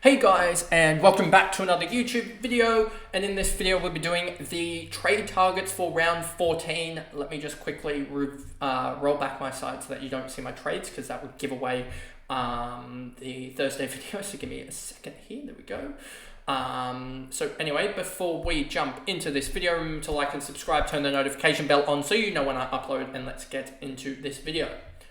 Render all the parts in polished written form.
Hey guys, and welcome back to another YouTube video. And in this video we'll be doing the trade targets for round 14. Let me just quickly roll back my side so that you don't see my trades, because that would give away the Thursday video. So give me a second here. There we go. So anyway, before we jump into this video, remember to like and subscribe, turn the notification bell on so you know when I upload, and let's get into this video.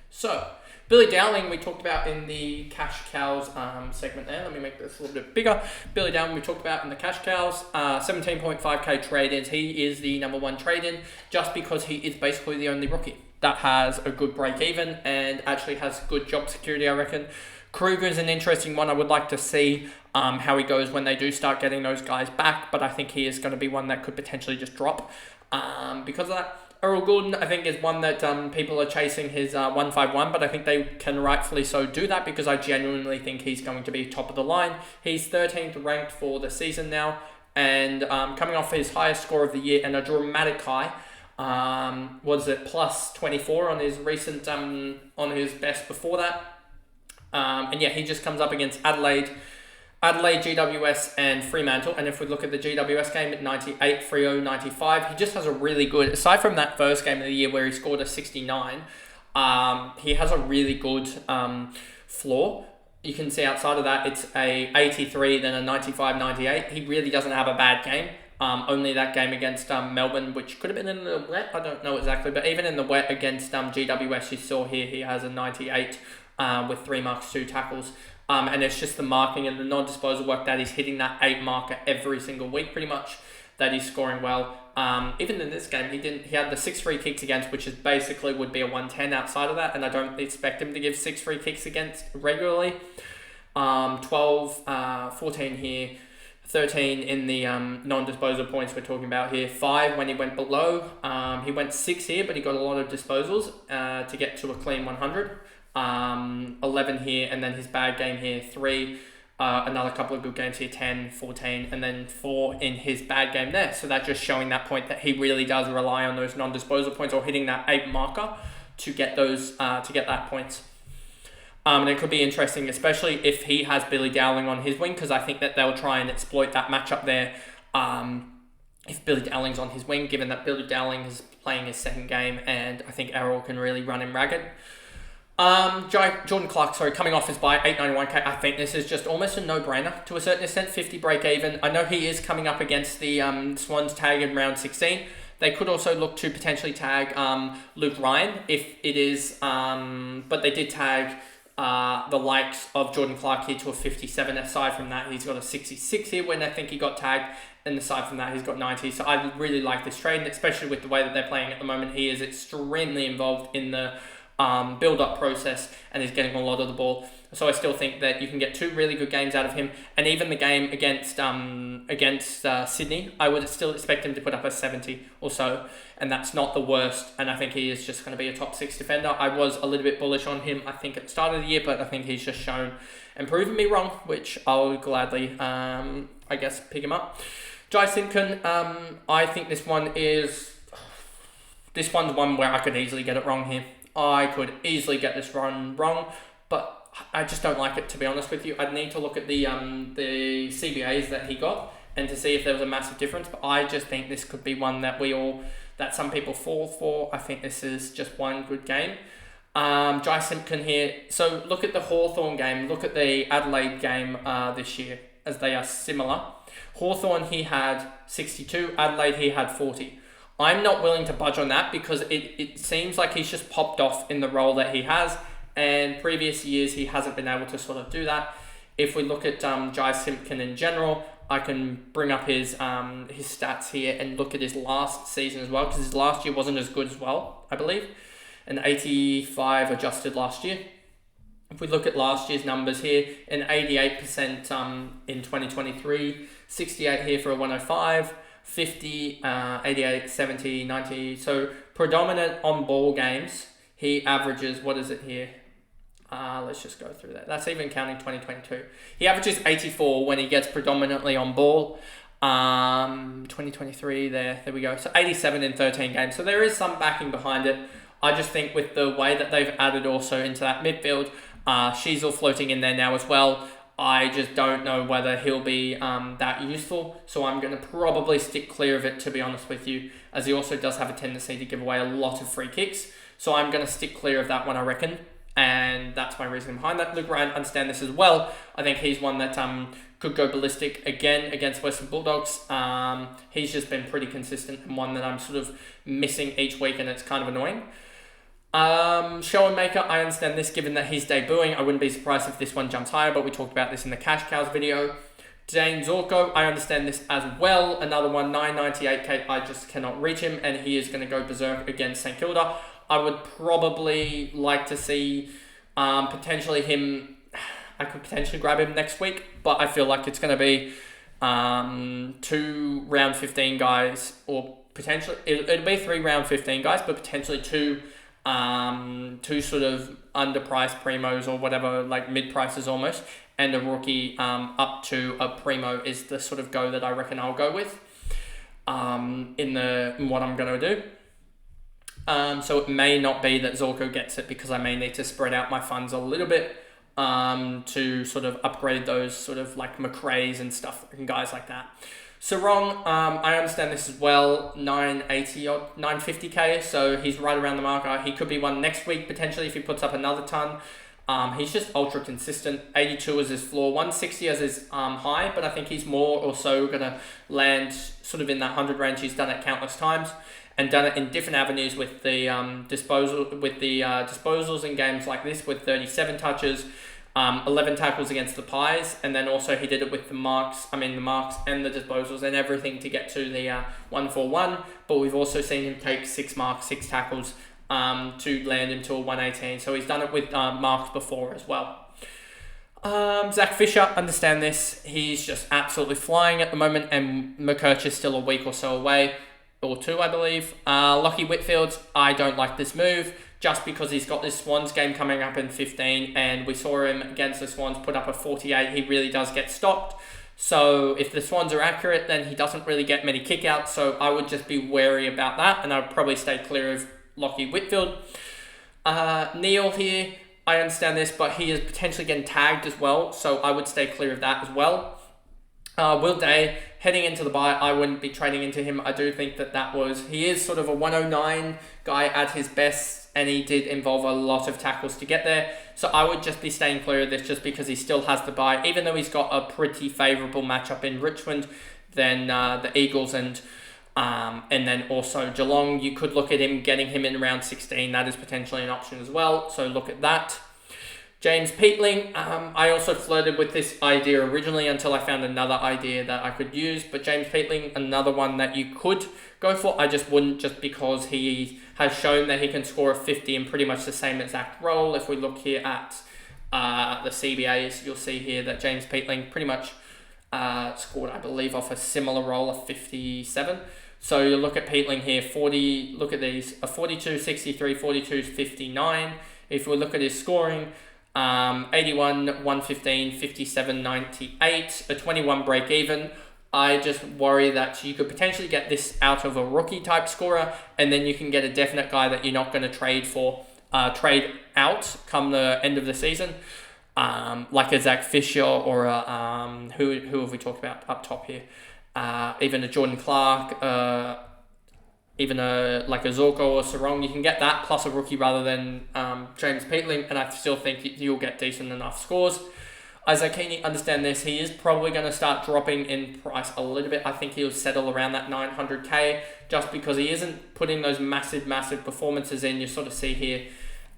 So Billy Dowling, we talked about in the Cash Cows segment there. Let me make this a little bit bigger. Billy Dowling, we talked about in the Cash Cows, 17.5k trade-ins. He is the number one trade-in just because he is basically the only rookie that has a good break-even and actually has good job security, I reckon. Kruger's an interesting one. I would like to see how he goes when they do start getting those guys back, but I think he is going to be one that could potentially just drop because of that. Earl Gordon, I think, is one that people are chasing his 151, but I think they can rightfully so do that because I genuinely think he's going to be top of the line. He's 13th ranked for the season now, and coming off his highest score of the year and a dramatic high, was it plus 24 on his recent, on his best before that. And yeah, he just comes up against Adelaide, GWS, and Fremantle. And if we look at the GWS game at 98, Freo 95, he just has a really good, aside from that first game of the year where he scored a 69, he has a really good floor. You can see outside of that, it's a 83, then a 95, 98. He really doesn't have a bad game. Only that game against Melbourne, which could have been in the wet, I don't know exactly, but even in the wet against GWS, you saw here he has a 98 with 3 marks, 2 tackles. And it's just the marking and the non-disposal work that he's hitting that 8 marker every single week, pretty much, that he's scoring well. Even in this game, he had the 6 free kicks against, which is basically would be a 110 outside of that, and I don't expect him to give 6 free kicks against regularly. 12, 14 here, 13 in the non-disposal points we're talking about here, 5 when he went below. He went 6 here, but he got a lot of disposals to get to a clean 100. 11 here, and then his bad game here, 3, another couple of good games here, 10, 14, and then 4 in his bad game there. So that's just showing that point that he really does rely on those non-disposal points or hitting that 8 marker to get those, to get that points. And it could be interesting, especially if he has Billy Dowling on his wing, because I think that they'll try and exploit that matchup there. If Billy Dowling's on his wing, given that Billy Dowling is playing his second game, and I think Errol can really run him ragged. Jordan Clark, coming off his bye, 891k. I think this is just almost a no-brainer to a certain extent. 50 break even. I know he is coming up against the Swans tag in round 16. They could also look to potentially tag Luke Ryan if it is, but they did tag the likes of Jordan Clark here to a 57. Aside from that, he's got a 66 here when I think he got tagged. And aside from that, he's got 90. So I really like this trade, especially with the way that they're playing at the moment. He is extremely involved in the build-up process and is getting a lot of the ball. So I still think that you can get 2 really good games out of him. And even the game against Sydney, I would still expect him to put up a 70 or so. And that's not the worst. And I think he is just going to be a top 6 defender. I was a little bit bullish on him, I think, at the start of the year, but I think he's just shown and proven me wrong, which I'll gladly, I guess, pick him up. Jai Simpkin, I think this one's one where I could easily get it wrong here. I could easily get this run wrong, but I just don't like it, to be honest with you. I'd need to look at the CBAs that he got and to see if there was a massive difference, but I just think this could be one that some people fall for. I think this is just one good game. Jai Simpkin here. So look at the Hawthorn game, look at the Adelaide game this year, as they are similar. Hawthorn, he had 62, Adelaide, he had 40. I'm not willing to budge on that because it seems like he's just popped off in the role that he has, and previous years he hasn't been able to sort of do that. If we look at Jai Simpkin in general, I can bring up his stats here and look at his last season as well, because his last year wasn't as good as well, I believe. An 85 adjusted last year. If we look at last year's numbers here, an 88% in 2023, 68 here for a 105, 50, 88, 70, 90. So predominant on ball games, he averages, what is it here? Let's just go through that. That's even counting 2022. He averages 84 when he gets predominantly on ball. 2023, there we go. So 87 in 13 games. So there is some backing behind it. I just think with the way that they've added also into that midfield, Sheasel floating in there now as well. I just don't know whether he'll be that useful. So I'm going to probably stick clear of it, to be honest with you, as he also does have a tendency to give away a lot of free kicks. So I'm going to stick clear of that one, I reckon. And that's my reasoning behind that. Luke Ryan, understand this as well. I think he's one that could go ballistic again against Western Bulldogs. He's just been pretty consistent and one that I'm sort of missing each week, and it's kind of annoying. Show and Maker, I understand this given that he's debuting. I wouldn't be surprised if this one jumps higher, but we talked about this in the Cash Cows video. Dane Zorko, I understand this as well. Another one, 998k, I just cannot reach him, and he is going to go berserk against St Kilda. I would probably like to see potentially him. I could potentially grab him next week, but I feel like it's going to be 2 round 15 guys, or potentially it'll be 3 round 15 guys, but potentially two sort of underpriced primos or whatever, like mid prices almost, and a rookie up to a primo is the sort of go that I reckon I'll go with in what I'm going to do. So it may not be that Zorko gets it, because I may need to spread out my funds a little bit to sort of upgrade those sort of like McRae's and stuff and guys like that. Sarong, I understand this as well, 980 or 950k, so he's right around the marker. He could be one next week potentially if he puts up another ton. He's just ultra consistent. 82 is his floor, 160 as his high, but I think he's more or so going to land sort of in that 100 range. He's done it countless times and done it in different avenues with the disposals in games like this, with 37 touches, 11 tackles against the Pies, and then also he did it with the marks and the disposals and everything to get to the 141. But we've also seen him take 6 marks, 6 tackles to land him to a 118. So he's done it with marks before as well. Zach Fisher, understand this. He's just absolutely flying at the moment, and McKerch is still a week or so away, or 2, I believe. Lockie Whitfield, I don't like this move, just because he's got this Swans game coming up in 15, and we saw him against the Swans put up a 48. He really does get stopped. So if the Swans are accurate, then he doesn't really get many kickouts. So I would just be wary about that, and I'd probably stay clear of Lockie Whitfield. Neil here, I understand this, but he is potentially getting tagged as well, so I would stay clear of that as well. Will Day, heading into the bye, I wouldn't be trading into him. I do think he is sort of a 109 guy at his best, and he did involve a lot of tackles to get there. So I would just be staying clear of this just because he still has the bye, even though he's got a pretty favourable matchup in Richmond, then the Eagles and then also Geelong. You could look at him, getting him in round 16. That is potentially an option as well, so look at that. James Peatling, I also flirted with this idea originally until I found another idea that I could use. But James Peatling, another one that you could go for. I just wouldn't, just because he has shown that he can score a 50 in pretty much the same exact role. If we look here at the CBAs, you'll see here that James Peatling pretty much scored, I believe, off a similar role of 57. So you look at Peatling here, 40, look at these, a 42, 63, 42, 59. If we look at his scoring, 81, 115, 57, 98, a 21 break even. I just worry that you could potentially get this out of a rookie type scorer, and then you can get a definite guy that you're not going to trade out come the end of the season, like a Zach Fisher or a, who have we talked about up top here? Even a Jordan Clark, even like a Zorko or Sarong. You can get that plus a rookie rather than James Peatling, and I still think you'll get decent enough scores. Isaac Heaney, understand this. He is probably going to start dropping in price a little bit. I think he'll settle around that 900k just because he isn't putting those massive performances in. You sort of see here.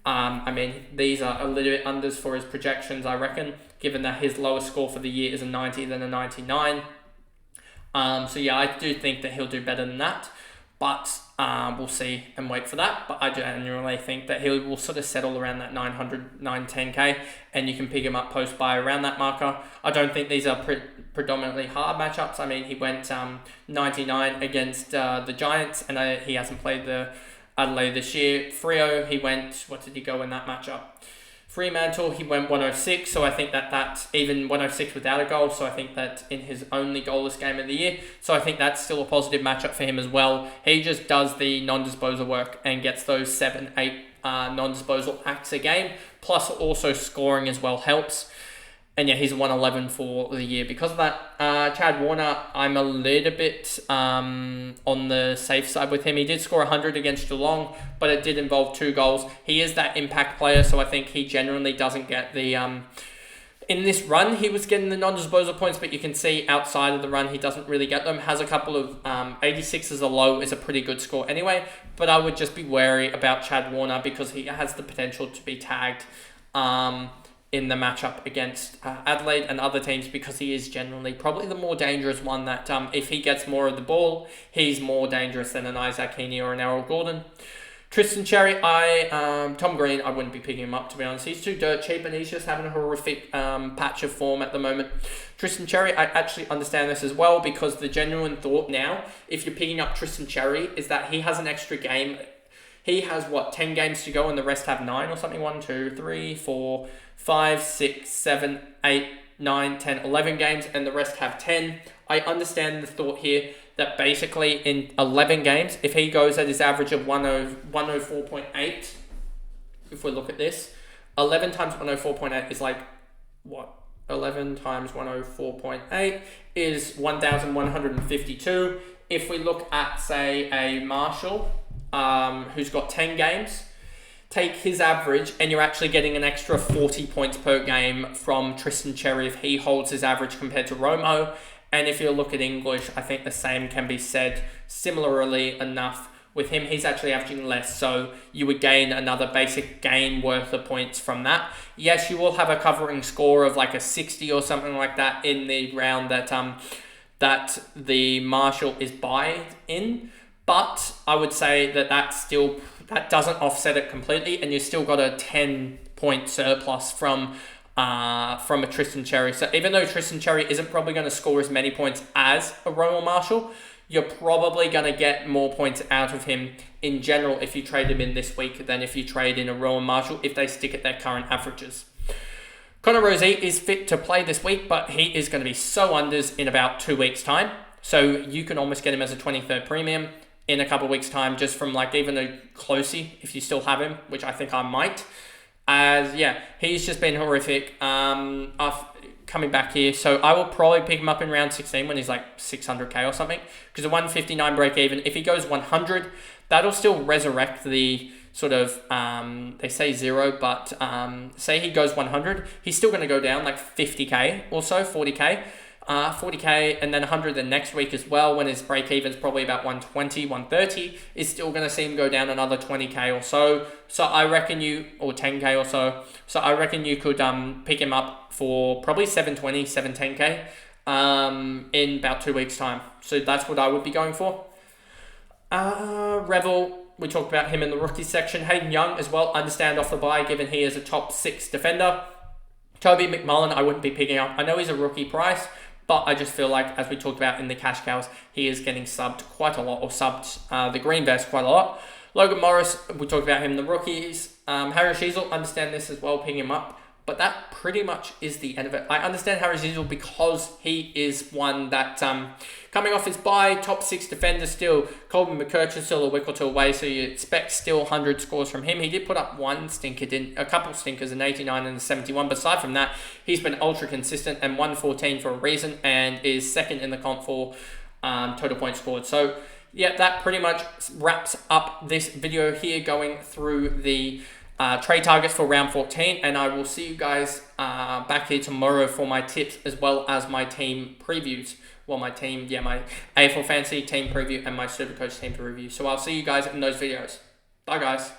I mean, these are a little bit unders for his projections, I reckon, given that his lowest score for the year is a 90 than a 99. So yeah, I do think that he'll do better than that. But we'll see and wait for that. But I genuinely think that he will sort of settle around that 900, 910k, and you can pick him up post-buy around that marker. I don't think these are predominantly hard matchups. I mean, he went 99 against the Giants, and he hasn't played the Adelaide this year. Freo, he went, what did he go in that matchup? Fremantle, he went 106, so I think that even 106 without a goal, so I think that in his only goalless game of the year, so I think that's still a positive matchup for him as well. He just does the non-disposal work and gets those 7-8 non-disposal acts a game, plus also scoring as well helps. And yeah, he's 111 for the year. Because of that, Chad Warner, I'm a little bit on the safe side with him. He did score 100 against Geelong, but it did involve 2 goals. He is that impact player, so I think he generally doesn't get the... in this run, he was getting the non-disposal points, but you can see outside of the run, he doesn't really get them. Has a couple of 86 as a low, is a pretty good score anyway, but I would just be wary about Chad Warner because he has the potential to be tagged in the matchup against Adelaide and other teams, because he is generally probably the more dangerous one that if he gets more of the ball, he's more dangerous than an Isaac Heaney or an Errol Gordon. Tristan Cherry, Tom Green, I wouldn't be picking him up, to be honest. He's too dirt cheap and he's just having a horrific patch of form at the moment. Tristan Cherry, I actually understand this as well, because the genuine thought now, if you're picking up Tristan Cherry, is that he has an extra game. He has, 10 games to go and the rest have 9 or something? 1, 2, 3, 4, 5, 6, 7, 8, 9, 10, 11 games, and the rest have 10. I understand the thought here that basically in 11 games, if he goes at his average of 104.8, if we look at this, 11 times 104.8 is like, what? 11 times 104.8 is 1,152. If we look at, say, a Marshall, who's got 10 games, take his average and you're actually getting an extra 40 points per game from Tristan Cherry if he holds his average compared to Romo. And if you look at English, I think the same can be said similarly enough with him. He's actually averaging less, so you would gain another basic game worth of points from that. Yes, you will have a covering score of like a 60 or something like that in the round that the Marshall is buying in. But I would say that that doesn't offset it completely, and you still got a 10-point surplus from a Tristan Cherry. So even though Tristan Cherry isn't probably going to score as many points as a Romo Marshall, you're probably going to get more points out of him in general if you trade him in this week than if you trade in a Romo Marshall if they stick at their current averages. Connor Rozee is fit to play this week, but he is going to be so unders in about 2 weeks' time. So you can almost get him as a 23rd premium in a couple of weeks' time, just from like even a closey, if you still have him, which I think I might. As he's just been horrific coming back here. So I will probably pick him up in round 16 when he's like 600k or something, because a 159 break even, if he goes 100, that'll still resurrect the sort of, they say 0, but say he goes 100, he's still going to go down like 50k or so, 40k. 40k and then 100 the next week as well, when his break even's probably about 120, 130, is still going to see him go down another 20k or so. So I reckon or 10k or so. So I reckon you could pick him up for probably 720, 710k in about 2 weeks' time. So that's what I would be going for. Revel, we talked about him in the rookie section. Hayden Young as well, understand off the bye, given he is a top 6 defender. Toby McMullen, I wouldn't be picking up. I know he's a rookie price, but I just feel like, as we talked about in the cash cows, he is getting subbed quite a lot, or subbed the green vest quite a lot. Logan Morris, we talked about him in the rookies. Harry Sheasel, understand this as well, picking him up. But that pretty much is the end of it. I understand Harry Sheasel because he is one that, coming off his bye, top 6 defender still. Colby McKercher still a wick or two away, so you expect still 100 scores from him. He did put up a couple stinkers, an 89 and a 71. But aside from that, he's been ultra consistent and 114 for a reason, and is second in the comp for total points scored. So yeah, that pretty much wraps up this video here, going through the trade targets for round 14, and I will see you guys back here tomorrow for my tips as well as my team previews. Well, my AFL Fantasy team preview and my Supercoach team preview. So I'll see you guys in those videos. Bye, guys.